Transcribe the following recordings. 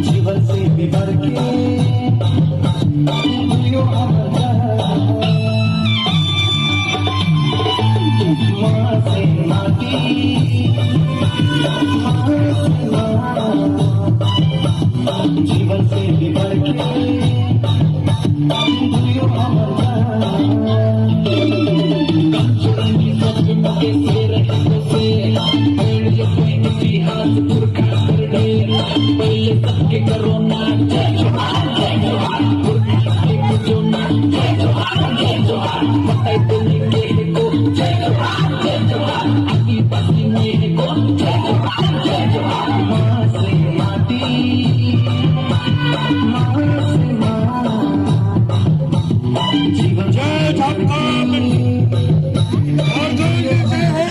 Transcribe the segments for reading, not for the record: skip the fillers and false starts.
जीवन से बिभर के जियो अमर माँ से माटी जीवन से बिभर के जियो अमर पहले सबके करो ना जय जोहार जय जोहार जो ना जय जोहार बताई तो लिखे को जय जोहार आगे बाकी में को जय जोहार माँ से माटी माँ से माँ जीवन जय झारखंड और जय हो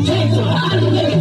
Jai Johaar.